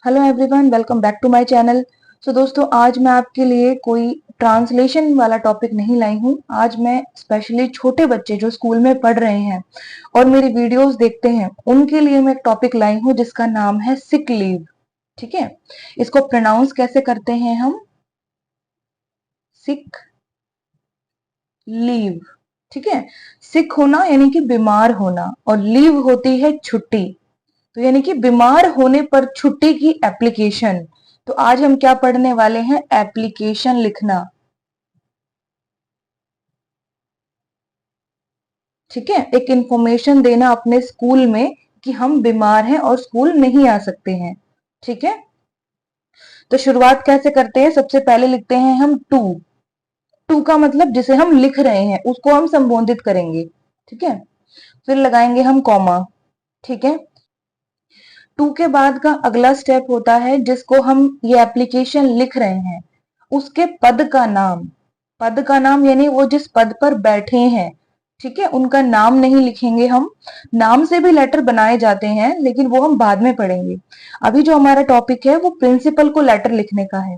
Hello everyone, welcome back to my channel. So दोस्तों, आज मैं आपके लिए कोई ट्रांसलेशन वाला टॉपिक नहीं लाई हूँ। आज मैं स्पेशली छोटे बच्चे जो स्कूल में पढ़ रहे हैं और मेरी वीडियोस देखते हैं उनके लिए मैं एक टॉपिक लाई हूँ जिसका नाम है सिक लीव। ठीक है, इसको प्रोनाउंस कैसे करते हैं हम? Sick leave. ठीक है, सिक होना यानी कि बीमार होना और लीव होती है छुट्टी। तो यानी कि बीमार होने पर छुट्टी की एप्लीकेशन। तो आज हम क्या पढ़ने वाले हैं? एप्लीकेशन लिखना। ठीक है, एक इंफॉर्मेशन देना अपने स्कूल में कि हम बीमार हैं और स्कूल नहीं आ सकते हैं। ठीक है, तो शुरुआत कैसे करते हैं? सबसे पहले लिखते हैं हम टू। टू का मतलब जिसे हम लिख रहे हैं उसको हम संबोधित करेंगे। ठीक है, फिर लगाएंगे हम कॉमा। ठीक है, टू के बाद का अगला स्टेप होता है जिसको हम ये एप्लीकेशन लिख रहे हैं उसके पद का नाम। पद का नाम यानी वो जिस पद पर बैठे हैं। ठीक है, उनका नाम नहीं लिखेंगे हम। नाम से भी लेटर बनाए जाते हैं लेकिन वो हम बाद में पढ़ेंगे। अभी जो हमारा टॉपिक है वो प्रिंसिपल को लेटर लिखने का है।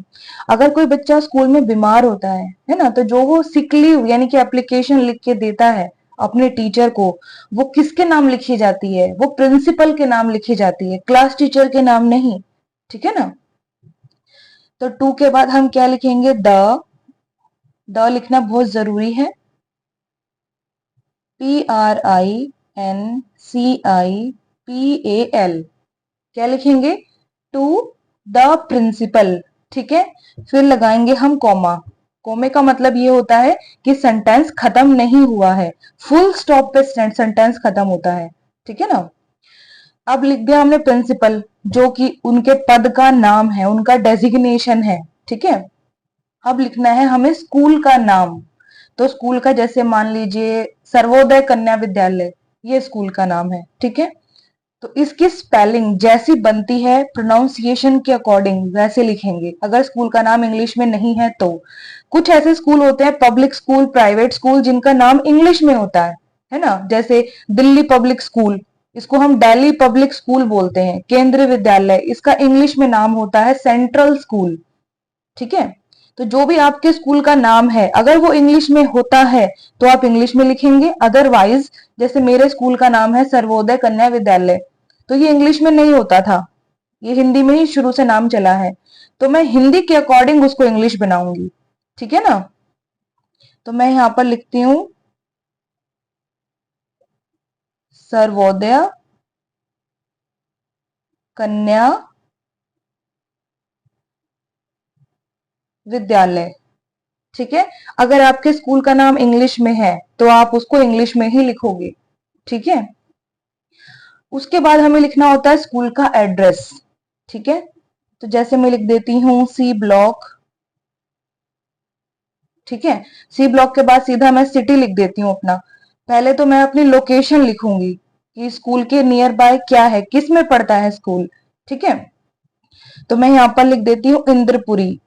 अगर कोई बच्चा स्कूल में बीमार होता है ना, तो जो वो सिक लीव यानी कि एप्लीकेशन लिख के देता है अपने टीचर को, वो किसके नाम लिखी जाती है? वो प्रिंसिपल के नाम लिखी जाती है, क्लास टीचर के नाम नहीं। ठीक है ना। तो टू के बाद हम क्या लिखेंगे? द लिखना बहुत जरूरी है। PRINCIPAL। क्या लिखेंगे? To the principal. ठीक है, फिर लगाएंगे हम कॉमा। कॉमे का मतलब ये होता है कि सेंटेंस खत्म नहीं हुआ है, फुल स्टॉप पे सेंटेंस खत्म होता है। ठीक है ना। अब लिख दिया हमने प्रिंसिपल, जो कि उनके पद का नाम है, उनका डेजिग्नेशन है। ठीक है, अब लिखना है हमें स्कूल का नाम। तो स्कूल का जैसे मान लीजिए सर्वोदय कन्या विद्यालय, ये स्कूल का नाम है। ठीक है, तो इसकी स्पेलिंग जैसी बनती है प्रोनाउंसिएशन के अकॉर्डिंग वैसे लिखेंगे। अगर स्कूल का नाम इंग्लिश में नहीं है तो कुछ ऐसे स्कूल होते हैं, पब्लिक स्कूल, प्राइवेट स्कूल, जिनका नाम इंग्लिश में होता है ना। जैसे दिल्ली पब्लिक स्कूल, इसको हम दिल्ली पब्लिक स्कूल बोलते हैं। केंद्रीय विद्यालय, इसका इंग्लिश में नाम होता है सेंट्रल स्कूल। ठीक है, तो जो भी आपके स्कूल का नाम है अगर वो इंग्लिश में होता है तो आप इंग्लिश में लिखेंगे। अदरवाइज जैसे मेरे स्कूल का नाम है सर्वोदय कन्या विद्यालय, तो ये इंग्लिश में नहीं होता था, ये हिंदी में ही शुरू से नाम चला है, तो मैं हिंदी के अकॉर्डिंग उसको इंग्लिश बनाऊंगी। ठीक है ना। तो मैं यहां पर लिखती हूं सर्वोदय कन्या विद्यालय। ठीक है, अगर आपके स्कूल का नाम इंग्लिश में है तो आप उसको इंग्लिश में ही लिखोगे। ठीक है, उसके बाद हमें लिखना होता है स्कूल का एड्रेस। ठीक है, तो जैसे मैं लिख देती हूँ सी ब्लॉक। ठीक है, सी ब्लॉक के बाद सीधा मैं सिटी लिख देती हूँ अपना। पहले तो मैं अपनी लोकेशन लिखूंगी कि स्कूल के नियर बाय क्या है, किस में पड़ता है स्कूल। ठीक है, तो मैं यहां पर लिख देती हूँ इंद्रपुरी।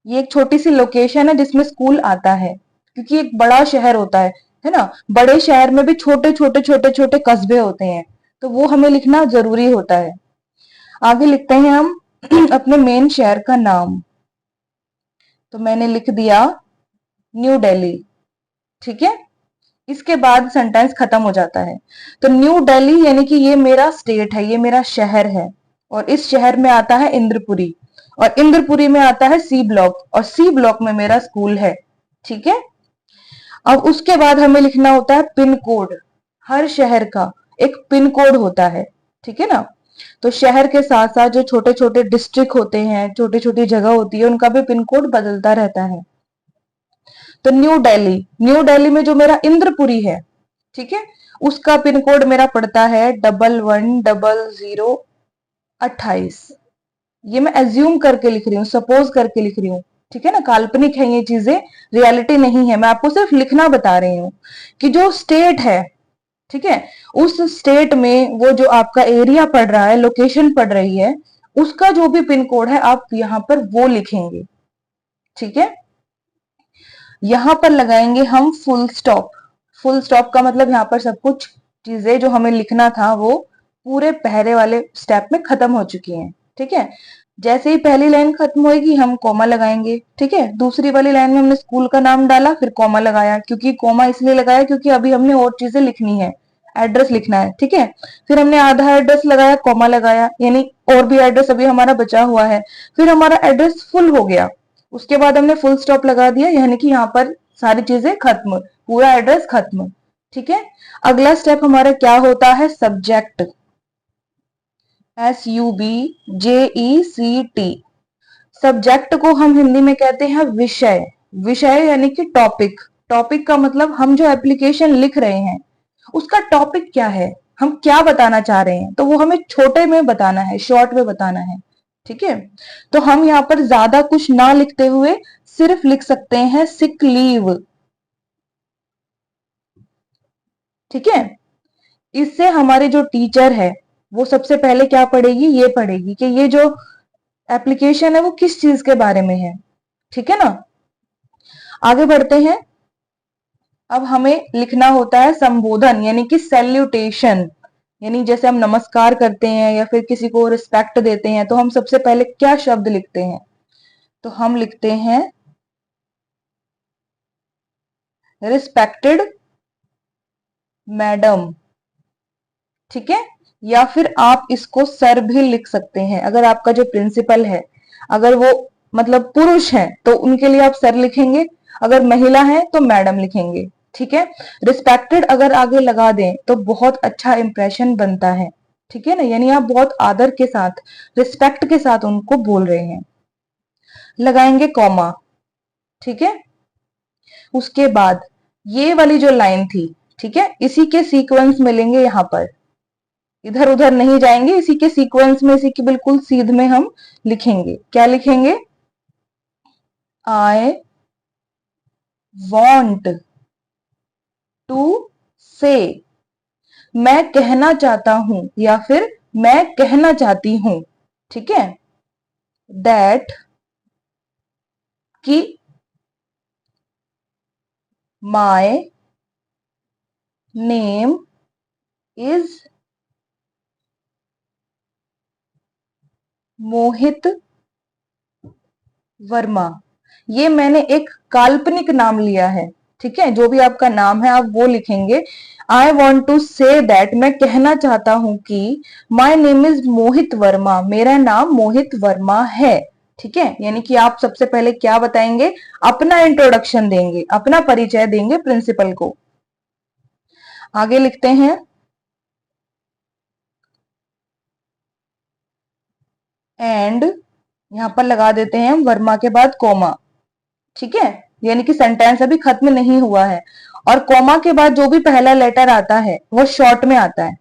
ये एक छोटी सी लोकेशन है जिसमें स्कूल आता है, क्योंकि एक बड़ा शहर होता है ना। बड़े शहर में भी छोटे छोटे छोटे छोटे कस्बे होते हैं, तो वो हमें लिखना जरूरी होता है। आगे लिखते हैं हम अपने मेन शहर का नाम। तो मैंने लिख दिया न्यू दिल्ली। ठीक है, इसके बाद सेंटेंस खत्म हो जाता है। तो न्यू दिल्ली यानी कि ये मेरा स्टेट है, ये मेरा शहर है, और इस शहर में आता है इंद्रपुरी, और इंद्रपुरी में आता है सी ब्लॉक, और सी ब्लॉक में मेरा स्कूल है। ठीक है, अब उसके बाद हमें लिखना होता है पिन कोड। हर शहर का एक पिन कोड होता है। ठीक है ना। तो शहर के साथ साथ जो छोटे छोटे डिस्ट्रिक्ट होते हैं, छोटी छोटी जगह होती है, उनका भी पिन कोड बदलता रहता है। तो न्यू दिल्ली, न्यू दिल्ली में जो मेरा इंद्रपुरी है, ठीक है, उसका पिन कोड मेरा पड़ता है 110028। ये मैं एज्यूम करके लिख रही हूँ, सपोज करके लिख रही हूँ। ठीक है ना, काल्पनिक है ये चीजें, रियलिटी नहीं है। मैं आपको सिर्फ लिखना बता रही हूँ कि जो स्टेट है, ठीक है, उस स्टेट में वो जो आपका एरिया पड़ रहा है, लोकेशन पड़ रही है, उसका जो भी पिन कोड है आप यहां पर वो लिखेंगे। ठीक है, यहां पर लगाएंगे हम फुल स्टॉप। फुल स्टॉप का मतलब यहां पर सब कुछ चीजें जो हमें लिखना था वो पूरे पहले वाले स्टेप में खत्म हो चुकी हैं। ठीक है, जैसे ही पहली लाइन खत्म होएगी हम कॉमा लगाएंगे। ठीक है, दूसरी वाली लाइन में हमने स्कूल का नाम डाला, फिर कॉमा लगाया, क्योंकि कॉमा इसलिए लगाया क्योंकि अभी हमने और चीजें लिखनी है, एड्रेस लिखना है। ठीक है, फिर हमने आधा एड्रेस लगाया, कॉमा लगाया, यानी और भी एड्रेस अभी हमारा बचा हुआ है। फिर हमारा एड्रेस फुल हो गया, उसके बाद हमने फुल स्टॉप लगा दिया, यानी कि यहाँ पर सारी चीजें खत्म, पूरा एड्रेस खत्म। ठीक है, अगला स्टेप हमारा क्या होता है, सब्जेक्ट, SUBJECT। सब्जेक्ट को हम हिंदी में कहते हैं विषय। विषय यानी कि टॉपिक। टॉपिक का मतलब हम जो एप्लीकेशन लिख रहे हैं उसका टॉपिक क्या है, हम क्या बताना चाह रहे हैं, तो वो हमें छोटे में बताना है, शॉर्ट में बताना है। ठीक है, तो हम यहाँ पर ज्यादा कुछ ना लिखते हुए सिर्फ लिख सकते हैं सिक लीव। ठीक है, इससे हमारी जो टीचर है वो सबसे पहले क्या पढ़ेगी, ये पढ़ेगी कि ये जो एप्लीकेशन है वो किस चीज के बारे में है। ठीक है ना, आगे बढ़ते हैं। अब हमें लिखना होता है संबोधन, यानी कि सैल्यूटेशन, यानी जैसे हम नमस्कार करते हैं या फिर किसी को रिस्पेक्ट देते हैं तो हम सबसे पहले क्या शब्द लिखते हैं, तो हम लिखते हैं रिस्पेक्टेड मैडम। ठीक है, या फिर आप इसको सर भी लिख सकते हैं। अगर आपका जो प्रिंसिपल है अगर वो मतलब पुरुष है तो उनके लिए आप सर लिखेंगे, अगर महिला है तो मैडम लिखेंगे। ठीक है, रिस्पेक्टेड अगर आगे लगा दें तो बहुत अच्छा इंप्रेशन बनता है। ठीक है ना, यानी आप बहुत आदर के साथ, रिस्पेक्ट के साथ उनको बोल रहे हैं। लगाएंगे कॉमा। ठीक है, उसके बाद ये वाली जो लाइन थी, ठीक है, इसी के सीक्वेंस मिलेंगे यहाँ पर, इधर उधर नहीं जाएंगे, इसी के सीक्वेंस में, इसी की बिल्कुल सीध में हम लिखेंगे। क्या लिखेंगे, आई वॉन्ट टू से, मैं कहना चाहता हूं या फिर मैं कहना चाहती हूं। ठीक है, दैट कि my name is Mohit Verma. ये मैंने एक काल्पनिक नाम लिया है। ठीक है, जो भी आपका नाम है आप वो लिखेंगे। I want to say that, मैं कहना चाहता हूं कि my name is Mohit Verma, मेरा नाम मोहित वर्मा है। ठीक है, यानी कि आप सबसे पहले क्या बताएंगे, अपना इंट्रोडक्शन देंगे, अपना परिचय देंगे प्रिंसिपल को। आगे लिखते हैं एंड, यहां पर लगा देते हैं हम वर्मा के बाद कोमा। ठीक है, यानी कि सेंटेंस अभी खत्म नहीं हुआ है, और कोमा के बाद जो भी पहला लेटर आता है वो शॉर्ट में आता है,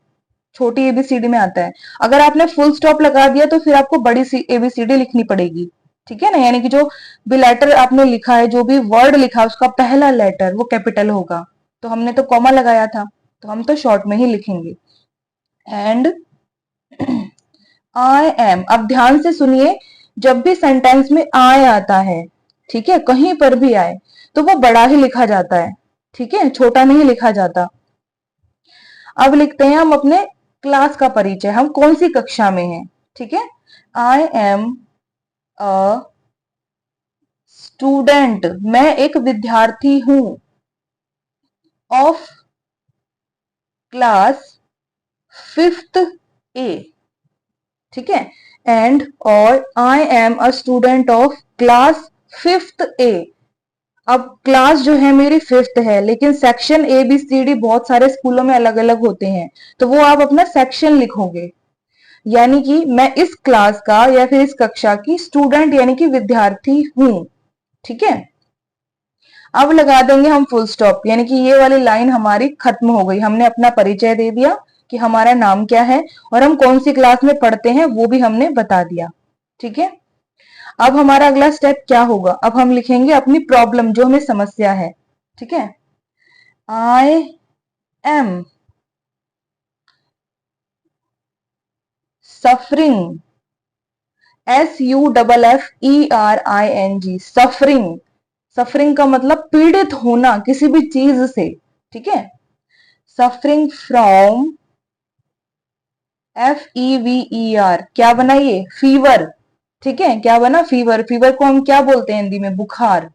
छोटी एबीसीडी में आता है। अगर आपने फुल स्टॉप लगा दिया तो फिर आपको बड़ी सी एबीसीडी लिखनी पड़ेगी। ठीक है ना, यानी कि जो भी लेटर आपने लिखा है, जो भी वर्ड लिखा है उसका पहला लेटर वो कैपिटल होगा। तो हमने तो कॉमा लगाया था तो हम तो शॉर्ट में ही लिखेंगे। एंड आई एम, अब ध्यान से सुनिए, जब भी सेंटेंस में आई आता है, ठीक है, कहीं पर भी आए तो वो बड़ा ही लिखा जाता है। ठीक है, छोटा नहीं लिखा जाता। अब लिखते हैं हम अपने क्लास का परिचय, हम कौन सी कक्षा में हैं। ठीक है, आई एम अ स्टूडेंट, मैं एक विद्यार्थी हूं, ऑफ क्लास 5th ए। ठीक है, एंड और I am a student of class 5th A. अब क्लास जो है मेरी 5th है, लेकिन section A B C D बहुत सारे स्कूलों में अलग अलग होते हैं, तो वो आप अपना सेक्शन लिखोगे, यानी कि मैं इस क्लास का या फिर इस कक्षा की स्टूडेंट यानी कि विद्यार्थी हूं। ठीक है, अब लगा देंगे हम फुल स्टॉप, यानी कि ये वाली लाइन हमारी खत्म हो गई, हमने अपना परिचय दे दिया कि हमारा नाम क्या है और हम कौन सी क्लास में पढ़ते हैं वो भी हमने बता दिया। ठीक है, अब हमारा अगला स्टेप क्या होगा, अब हम लिखेंगे अपनी प्रॉब्लम, जो हमें समस्या है। ठीक है, I am suffering, SUFFERING, suffering. Suffering का मतलब पीड़ित होना किसी भी चीज से। ठीक है, सफरिंग फ्रॉम FEVER, क्या बना ये? फीवर। ठीक है, क्या बना? फीवर। फीवर को हम क्या बोलते हैं हिंदी में? बुखार।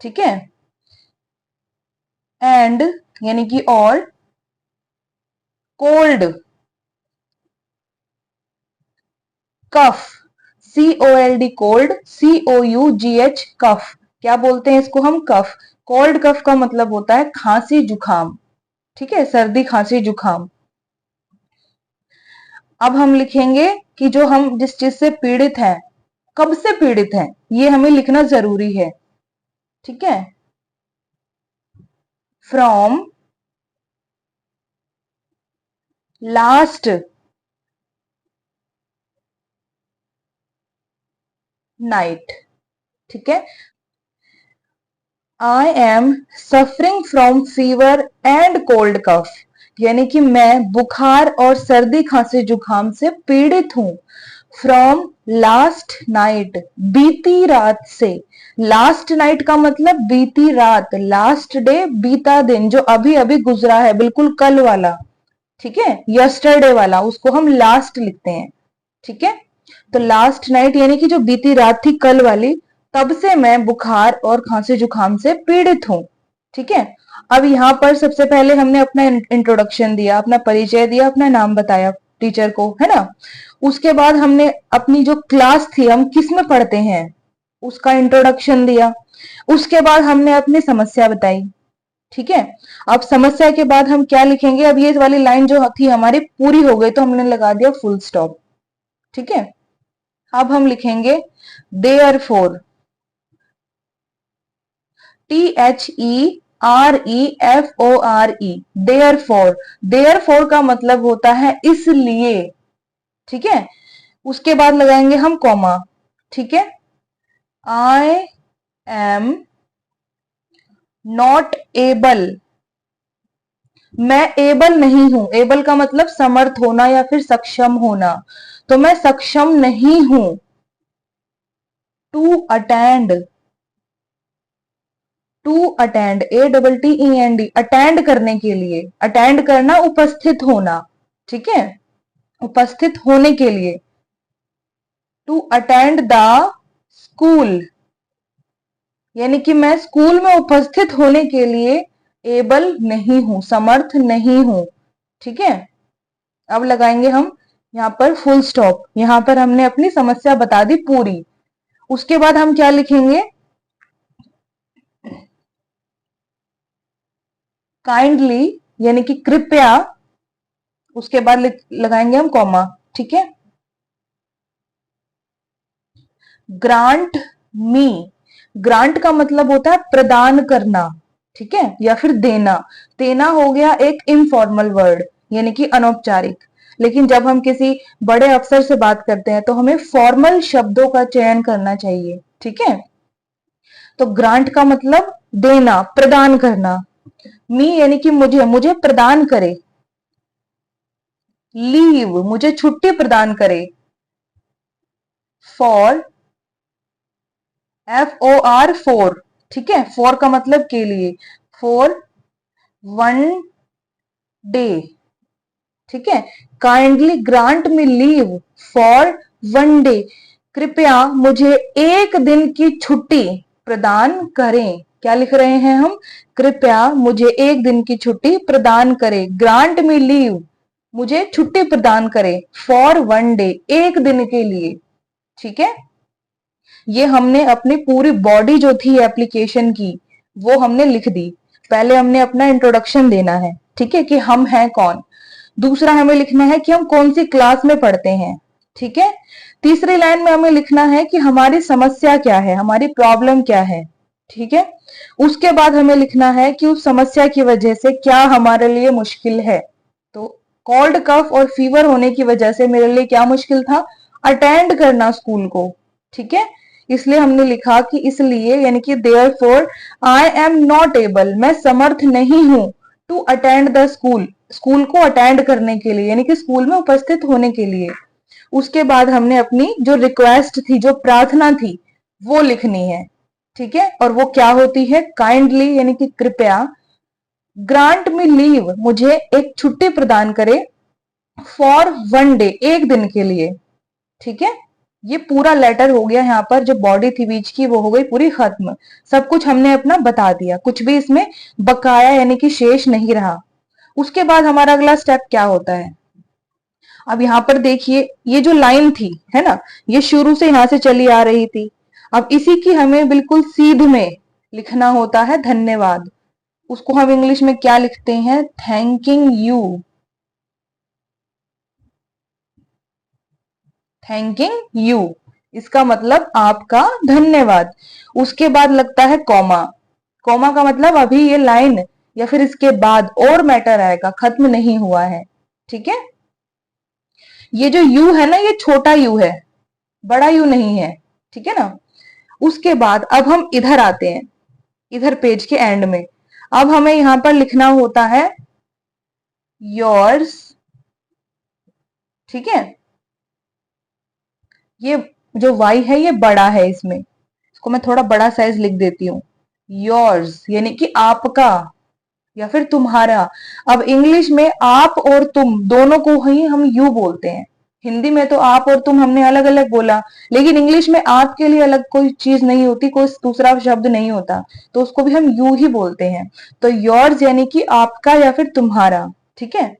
ठीक है, एंड यानी कि और, कोल्ड, कफ, COLD कोल्ड, COUGH कफ, क्या बोलते हैं इसको हम? कफ। कोल्ड कफ का मतलब होता है खांसी जुखाम। ठीक है, सर्दी खांसी जुखाम। अब हम लिखेंगे कि जो हम जिस चीज से पीड़ित हैं, कब से पीड़ित हैं, ये हमें लिखना जरूरी है। ठीक है, फ्रॉम लास्ट नाइट। ठीक है, I am suffering from fever and cold cough, यानी कि मैं बुखार और सर्दी खांसी जुखाम से पीड़ित हूं। फ्रॉम लास्ट नाइट, बीती रात से। लास्ट नाइट का मतलब बीती रात, लास्ट डे बीता दिन, जो अभी अभी गुजरा है, बिल्कुल कल वाला। ठीक है, यस्टरडे वाला, उसको हम लास्ट लिखते हैं। ठीक है, तो लास्ट नाइट यानी कि जो बीती रात थी, कल वाली, तब से मैं बुखार और खांसी जुखाम से पीड़ित हूं। ठीक है, अब यहाँ पर सबसे पहले हमने अपना इंट्रोडक्शन दिया, अपना परिचय दिया, अपना नाम बताया टीचर को, है ना। उसके बाद हमने अपनी जो क्लास थी, हम किस में पढ़ते हैं, उसका इंट्रोडक्शन दिया। उसके बाद हमने अपनी समस्या बताई। ठीक है, अब समस्या के बाद हम क्या लिखेंगे? अब ये वाली लाइन जो थी हमारी पूरी हो गई, तो हमने लगा दिया फुल स्टॉप। ठीक है, अब हम लिखेंगे देयरफॉर, THEREFORE, देयरफॉर। देयरफॉर का मतलब होता है इसलिए। ठीक है, उसके बाद लगाएंगे हम कॉमा। ठीक है, आई एम नॉट एबल, मैं एबल नहीं हूं। एबल का मतलब समर्थ होना या फिर सक्षम होना, तो मैं सक्षम नहीं हूं। To attend, to attend, ATTEND, attend करने के लिए। अटेंड करना, उपस्थित होना। ठीक है, उपस्थित होने के लिए। टू अटेंड द स्कूल, यानी कि मैं स्कूल में उपस्थित होने के लिए एबल नहीं हूं, समर्थ नहीं हूं। ठीक है, अब लगाएंगे हम यहाँ पर फुल स्टॉप। यहाँ पर हमने अपनी समस्या बता दी पूरी। उसके बाद हम क्या लिखेंगे? काइंडली, यानी कि कृपया। उसके बाद लगाएंगे हम कॉमा। ठीक है, ग्रांट मी, ग्रांट का मतलब होता है प्रदान करना। ठीक है, या फिर देना। देना हो गया एक इनफॉर्मल वर्ड, यानी कि अनौपचारिक। लेकिन जब हम किसी बड़े अफसर से बात करते हैं तो हमें फॉर्मल शब्दों का चयन करना चाहिए। ठीक है, तो ग्रांट का मतलब देना, प्रदान करना। मी यानी कि मुझे, मुझे प्रदान करे। लीव, मुझे छुट्टी प्रदान करे। For, FOR, four. ठीक है, फॉर का मतलब के लिए। For 1 day. ठीक है, kindly grant me leave for 1 day, कृपया मुझे एक दिन की छुट्टी प्रदान करें। क्या लिख रहे हैं हम? कृपया मुझे एक दिन की छुट्टी प्रदान करें। ग्रांट मी लीव, मुझे छुट्टी प्रदान करें। फॉर 1 डे, एक दिन के लिए। ठीक है, ये हमने अपनी पूरी बॉडी जो थी एप्लीकेशन की, वो हमने लिख दी। पहले हमने अपना इंट्रोडक्शन देना है, ठीक है, कि हम हैं कौन। दूसरा हमें लिखना है कि हम कौन सी क्लास में पढ़ते हैं। ठीक है, तीसरी लाइन में हमें लिखना है कि हमारी समस्या क्या है, हमारी प्रॉब्लम क्या है। ठीक है, उसके बाद हमें लिखना है कि उस समस्या की वजह से क्या हमारे लिए मुश्किल है। तो कोल्ड कफ और फीवर होने की वजह से मेरे लिए क्या मुश्किल था? अटेंड करना स्कूल को। ठीक है, इसलिए हमने लिखा कि इसलिए, यानी कि therefore I am not able, मैं समर्थ नहीं हूं, to attend the school, school को अटेंड करने के लिए, यानी कि स्कूल में उपस्थित होने के लिए। उसके बाद हमने अपनी जो रिक्वेस्ट थी, जो प्रार्थना थी, वो लिखनी है। ठीक है, और वो क्या होती है? काइंडली, यानी कि कृपया, ग्रांट मी लीव, मुझे एक छुट्टी प्रदान करे, फॉर 1 डे, एक दिन के लिए, ठीक है। ये पूरा लेटर हो गया, यहाँ पर जो बॉडी थी बीच की वो हो गई पूरी खत्म, सब कुछ हमने अपना बता दिया, कुछ भी इसमें बकाया यानी कि शेष नहीं रहा। उसके बाद हमारा अगला स्टेप क्या होता है, अब यहाँ पर देखिए ये जो लाइन थी है ना, ये शुरू से यहां से चली आ रही थी, अब इसी की हमें बिल्कुल सीध में लिखना होता है धन्यवाद। उसको हम इंग्लिश में क्या लिखते हैं, थैंकिंग यू, थैंकिंग यू, इसका मतलब आपका धन्यवाद। उसके बाद लगता है कॉमा, कॉमा का मतलब अभी ये लाइन या फिर इसके बाद और मैटर आएगा, खत्म नहीं हुआ है, ठीक है। ये जो यू है ना, ये छोटा यू है, बड़ा यू नहीं है, ठीक है ना। उसके बाद अब हम इधर आते हैं, इधर पेज के एंड में, अब हमें यहां पर लिखना होता है योर्स, ठीक है। ये जो वाई है ये बड़ा है, इसमें इसको मैं थोड़ा बड़ा साइज लिख देती हूँ, योर्स यानी कि आपका या फिर तुम्हारा। अब इंग्लिश में आप और तुम दोनों को ही हम यू बोलते हैं, हिंदी में तो आप और तुम हमने अलग अलग बोला, लेकिन इंग्लिश में आप के लिए अलग कोई चीज नहीं होती, कोई दूसरा शब्द नहीं होता, तो उसको भी हम यू ही बोलते हैं। तो योर्स यानी कि आपका या फिर तुम्हारा, ठीक है।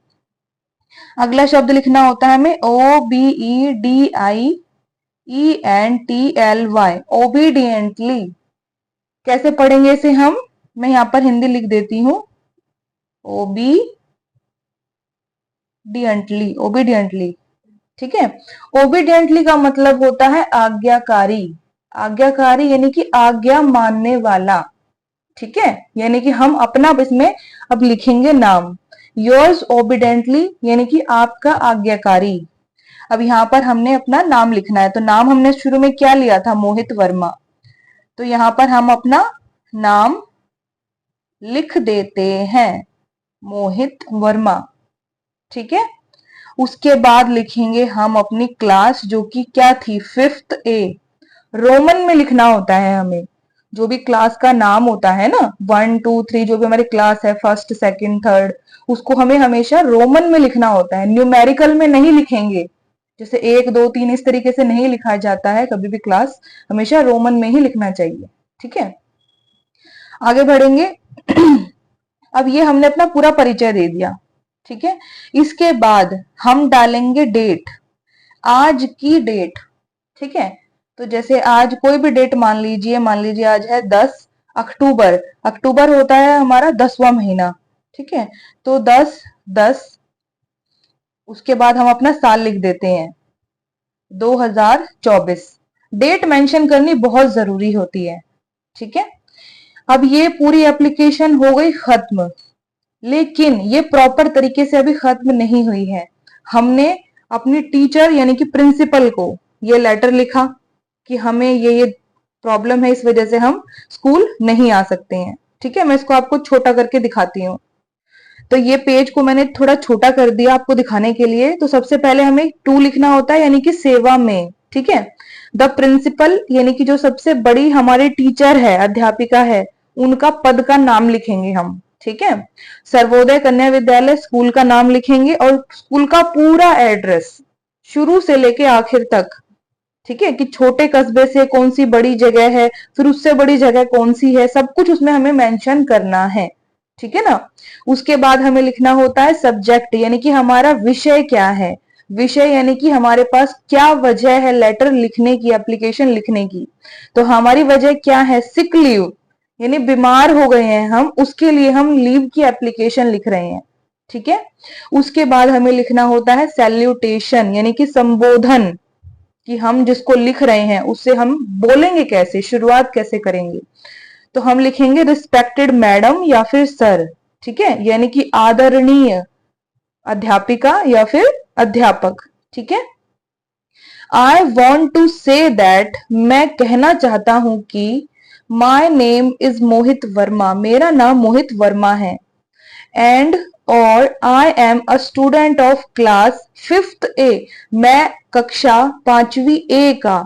अगला शब्द लिखना होता है हमें OBEDIENTLY, ओबीडियंटली। कैसे पढ़ेंगे इसे हम, मैं यहाँ पर हिंदी लिख देती हूँ, ओबीडियंटली, ओबीडियंटली, ठीक है। ओबीडियंटली का मतलब होता है आज्ञाकारी, आज्ञाकारी यानी कि आज्ञा मानने वाला, ठीक है। यानी कि हम अपना इसमें अब लिखेंगे नाम, योर्स ओबीडेंटली यानी कि आपका आज्ञाकारी। अब यहाँ पर हमने अपना नाम लिखना है, तो नाम हमने शुरू में क्या लिया था, मोहित वर्मा, तो यहाँ पर हम अपना नाम लिख देते हैं, मोहित वर्मा, ठीक है। उसके बाद लिखेंगे हम अपनी क्लास, जो कि क्या थी, 5th A, रोमन में लिखना होता है हमें, जो भी क्लास का नाम होता है ना, 1 2 3 जो भी हमारी क्लास है, फर्स्ट सेकंड थर्ड, उसको हमें हमेशा रोमन में लिखना होता है, न्यूमेरिकल में नहीं लिखेंगे, जैसे 1 2 3 इस तरीके से नहीं लिखा जाता है कभी भी, क्लास हमेशा रोमन में ही लिखना चाहिए, ठीक है। आगे बढ़ेंगे। अब ये हमने अपना पूरा परिचय दे दिया, ठीक है। इसके बाद हम डालेंगे डेट, आज की डेट, ठीक है। तो जैसे आज कोई भी डेट मान लीजिए आज है 10 अक्टूबर, अक्टूबर होता है हमारा 10वां महीना, ठीक है। तो 10/10, उसके बाद हम अपना साल लिख देते हैं 2024, डेट मेंशन करनी बहुत जरूरी होती है, ठीक है। अब ये पूरी एप्लीकेशन हो गई खत्म, लेकिन ये प्रॉपर तरीके से अभी खत्म नहीं हुई है। हमने अपनी टीचर यानी कि प्रिंसिपल को ये लेटर लिखा कि हमें ये प्रॉब्लम है, इस वजह से हम स्कूल नहीं आ सकते हैं, ठीक है। मैं इसको आपको छोटा करके दिखाती हूँ, तो ये पेज को मैंने थोड़ा छोटा कर दिया आपको दिखाने के लिए। तो सबसे पहले हमें टू लिखना होता है यानी कि सेवा में, ठीक है। द प्रिंसिपल यानी कि जो सबसे बड़ी हमारी टीचर है, अध्यापिका है, उनका पद का नाम लिखेंगे हम, ठीक है। सर्वोदय कन्या विद्यालय स्कूल का नाम लिखेंगे और स्कूल का पूरा एड्रेस शुरू से लेके आखिर तक, ठीक है, कि छोटे कस्बे से कौन सी बड़ी जगह है, फिर उससे बड़ी जगह कौन सी है, सब कुछ उसमें हमें मेंशन करना है, ठीक है ना। उसके बाद हमें लिखना होता है सब्जेक्ट यानी कि हमारा विषय क्या है, विषय यानी कि हमारे पास क्या वजह है लेटर लिखने की, एप्लीकेशन लिखने की। तो हमारी वजह क्या है, सिक लीव यानी बीमार हो गए हैं हम, उसके लिए हम लीव की एप्लीकेशन लिख रहे हैं, ठीक है। उसके बाद हमें लिखना होता है सैल्यूटेशन यानी कि संबोधन, कि हम जिसको लिख रहे हैं उससे हम बोलेंगे कैसे, शुरुआत कैसे करेंगे। तो हम लिखेंगे रिस्पेक्टेड मैडम या फिर सर, ठीक है, यानी कि आदरणीय अध्यापिका या फिर अध्यापक, ठीक है। I want to say that, मैं कहना चाहता हूं कि my name is Mohit Verma, मेरा नाम मोहित वर्मा है, एंड और I am a student of class 5th A, मैं कक्षा 5वीं A का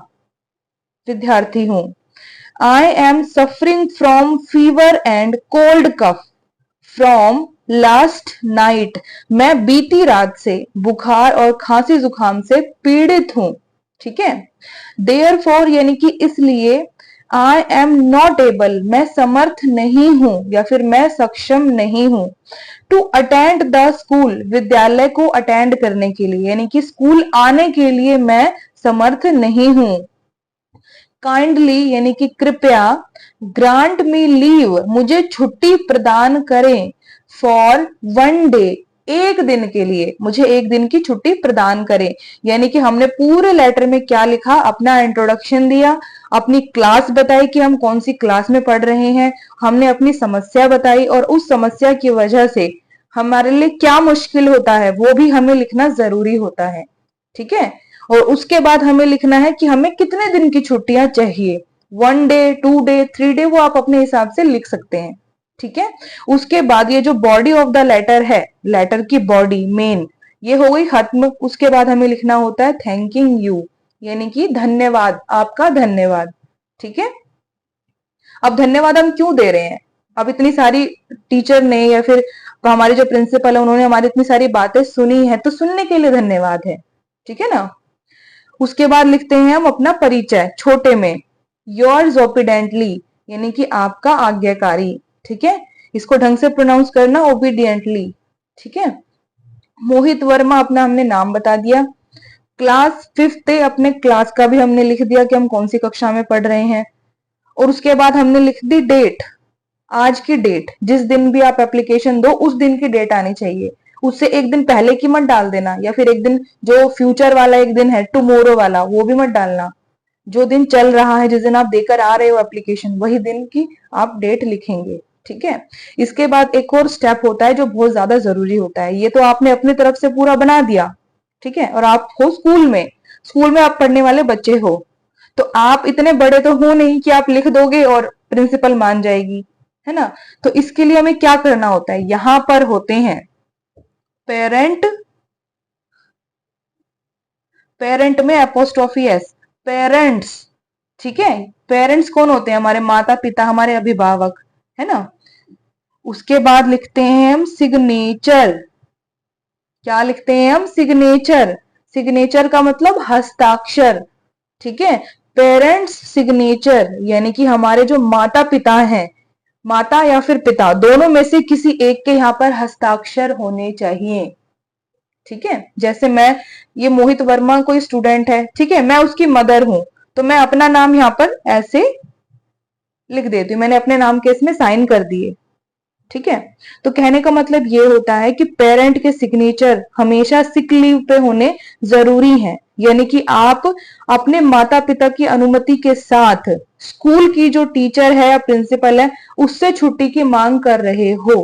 विद्यार्थी हूं। I am suffering from fever and cold cough from last night, मैं बीती रात से बुखार और खांसी जुकाम से पीड़ित हूं। ठीक है। देयरफॉर यानी कि इसलिए, आई एम नॉट एबल, मैं समर्थ नहीं हूं या फिर मैं सक्षम नहीं हूं, टू अटेंड द स्कूल, विद्यालय को अटेंड करने के लिए, यानी कि स्कूल आने के लिए मैं समर्थ नहीं हूं। काइंडली यानी कि कृपया, ग्रांट मी लीव, मुझे छुट्टी प्रदान करें, फॉर वन डे, एक दिन के लिए मुझे एक दिन की छुट्टी प्रदान करें। यानी कि हमने पूरे लेटर में क्या लिखा, अपना इंट्रोडक्शन दिया, अपनी क्लास बताई कि हम कौन सी क्लास में पढ़ रहे हैं, हमने अपनी समस्या बताई और उस समस्या की वजह से हमारे लिए क्या मुश्किल होता है वो भी हमें लिखना जरूरी होता है। ठीक है। और उसके बाद हमें लिखना है कि हमें कितने दिन की छुट्टियां चाहिए, one day, two day, three day, वो आप अपने हिसाब से लिख सकते हैं। ठीक है। उसके बाद ये जो बॉडी ऑफ द लेटर है, लेटर की बॉडी मेन, ये हो गई खत्म। उसके बाद हमें लिखना होता है थैंकिंग यू, यानी कि धन्यवाद, आपका धन्यवाद। ठीक है। अब धन्यवाद हम क्यों दे रहे हैं, अब इतनी सारी टीचर ने या फिर हमारे जो प्रिंसिपल है उन्होंने हमारी इतनी सारी बातें सुनी है, तो सुनने के लिए धन्यवाद है। ठीक है ना। उसके बाद लिखते हैं हम अपना परिचय छोटे में, योर्स ओबीडेंटली, यानी कि आपका आज्ञाकारी। ठीक है। इसको ढंग से प्रोनाउंस करना, ओबीडियंटली। ठीक है। मोहित वर्मा, अपना हमने नाम बता दिया। क्लास फिफ्थ, अपने क्लास का भी हमने लिख दिया कि हम कौन सी कक्षा में पढ़ रहे हैं। और उसके बाद हमने लिख दी डेट, आज की डेट, जिस दिन भी आप एप्लीकेशन दो उस दिन की डेट आनी चाहिए, उससे एक दिन पहले की मत डाल देना, या फिर एक दिन जो फ्यूचर वाला एक दिन है टुमारो वाला वो भी मत डालना। जो दिन चल रहा है, जिस दिन आप देकर आ रहे हो एप्लीकेशन, वही दिन की आप डेट लिखेंगे। ठीक है। इसके बाद एक और स्टेप होता है जो बहुत ज्यादा जरूरी होता है, ये तो आपने अपनी तरफ से पूरा बना दिया। ठीक है। और आप हो स्कूल में, स्कूल में आप पढ़ने वाले बच्चे हो, तो आप इतने बड़े तो हो नहीं कि आप लिख दोगे और प्रिंसिपल मान जाएगी, है ना। तो इसके लिए हमें क्या करना होता है, यहां पर होते हैं पेरेंट, पेरेंट में अपोस्ट्रोफी एस, पेरेंट्स। ठीक है। पेरेंट्स कौन होते हैं, हमारे माता पिता, हमारे अभिभावक, है ना। उसके बाद लिखते हैं हम सिग्नेचर, क्या लिखते हैं हम, सिग्नेचर। सिग्नेचर का मतलब हस्ताक्षर। ठीक है। पेरेंट्स सिग्नेचर, यानी कि हमारे जो माता पिता हैं, माता या फिर पिता, दोनों में से किसी एक के यहाँ पर हस्ताक्षर होने चाहिए। ठीक है। जैसे मैं, ये मोहित वर्मा कोई स्टूडेंट है, ठीक है, मैं उसकी मदर हूं, तो मैं अपना नाम यहाँ पर ऐसे लिख देती हूँ, मैंने अपने नाम के इसमें साइन कर दिए। ठीक है। तो कहने का मतलब ये होता है कि पेरेंट के सिग्नेचर हमेशा सिक लीव पे होने जरूरी हैं, यानी कि आप अपने माता पिता की अनुमति के साथ स्कूल की जो टीचर है या प्रिंसिपल है उससे छुट्टी की मांग कर रहे हो।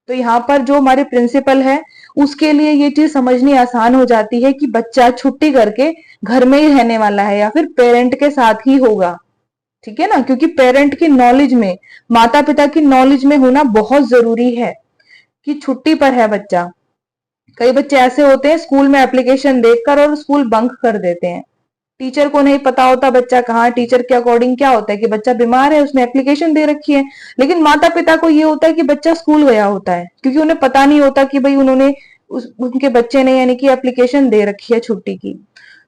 तो यहाँ पर जो हमारे प्रिंसिपल है उसके लिए ये चीज समझनी आसान हो जाती है कि बच्चा छुट्टी करके घर में ही रहने वाला है या फिर पेरेंट के साथ ही होगा। ठीक है ना, क्योंकि पेरेंट की नॉलेज में, माता पिता की नॉलेज में होना बहुत जरूरी है कि छुट्टी पर है बच्चा। कई बच्चे ऐसे होते हैं स्कूल में एप्लीकेशन देखकर और स्कूल बंक कर देते हैं, टीचर को नहीं पता होता बच्चा कहाँ, टीचर के अकॉर्डिंग क्या होता है कि बच्चा बीमार है, उसने एप्लीकेशन दे रखी है, लेकिन माता पिता को ये होता है कि बच्चा स्कूल गया होता है, क्योंकि उन्हें पता नहीं होता कि भाई उन्होंने उनके बच्चे ने यानी कि एप्लीकेशन दे रखी है छुट्टी की।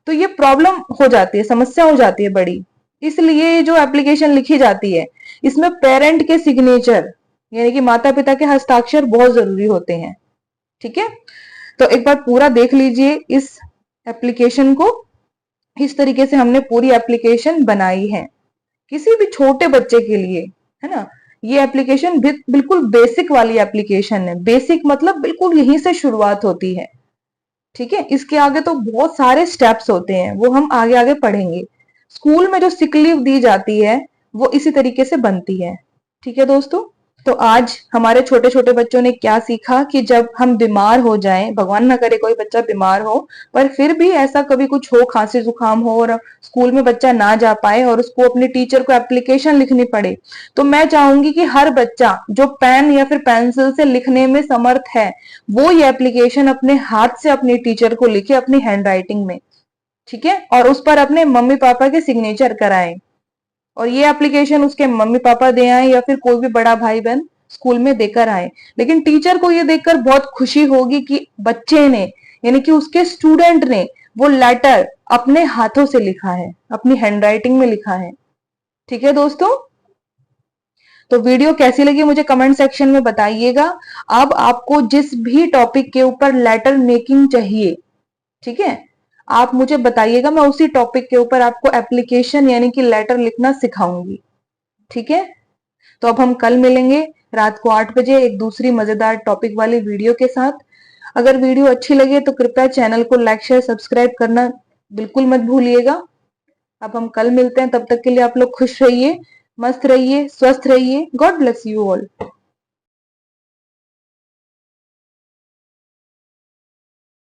तो ये प्रॉब्लम हो जाती है, समस्या हो जाती है बड़ी। इसलिए जो एप्लीकेशन लिखी जाती है इसमें पेरेंट के सिग्नेचर यानी कि माता पिता के हस्ताक्षर बहुत जरूरी होते हैं। ठीक है। तो एक बार पूरा देख लीजिए इस एप्लीकेशन को, इस तरीके से हमने पूरी एप्लीकेशन बनाई है किसी भी छोटे बच्चे के लिए, है ना। ये एप्लीकेशन बिल्कुल बेसिक वाली एप्लीकेशन है, बेसिक मतलब बिल्कुल यहीं से शुरुआत होती है। ठीक है। इसके आगे तो बहुत सारे स्टेप्स होते हैं, वो हम आगे आगे पढ़ेंगे। स्कूल में जो सिक लीव दी जाती है वो इसी तरीके से बनती है। ठीक है दोस्तों। तो आज हमारे छोटे छोटे बच्चों ने क्या सीखा कि जब हम बीमार हो जाएं, भगवान ना करे कोई बच्चा बीमार हो, पर फिर भी ऐसा कभी कुछ हो, खांसी जुकाम हो और स्कूल में बच्चा ना जा पाए और उसको अपने टीचर को एप्लीकेशन लिखनी पड़े, तो मैं चाहूंगी कि हर बच्चा जो पेन या फिर पेंसिल से लिखने में समर्थ है वो ये एप्लीकेशन अपने हाथ से अपने टीचर को लिखे अपनी हैंड राइटिंग में। ठीक है। और उस पर अपने मम्मी पापा के सिग्नेचर कराएं और ये एप्लीकेशन उसके मम्मी पापा दे आए या फिर कोई भी बड़ा भाई बहन स्कूल में देकर आए। लेकिन टीचर को ये देखकर बहुत खुशी होगी कि बच्चे ने यानी कि उसके स्टूडेंट ने वो लेटर अपने हाथों से लिखा है, अपनी हैंडराइटिंग में लिखा है। ठीक है दोस्तों, तो वीडियो कैसी लगी मुझे कमेंट सेक्शन में बताइएगा। अब आपको जिस भी टॉपिक के ऊपर लेटर मेकिंग चाहिए, ठीक है, आप मुझे बताइएगा, मैं उसी टॉपिक के ऊपर आपको एप्लीकेशन यानी कि लेटर लिखना सिखाऊंगी। ठीक है, तो अब हम कल मिलेंगे रात को 8 बजे एक दूसरी मजेदार टॉपिक वाली वीडियो के साथ। अगर वीडियो अच्छी लगे तो कृपया चैनल को लाइक शेयर सब्सक्राइब करना बिल्कुल मत भूलिएगा। अब हम कल मिलते हैं, तब तक के लिए आप लोग खुश रहिए, मस्त रहिए, स्वस्थ रहिए। God bless you all.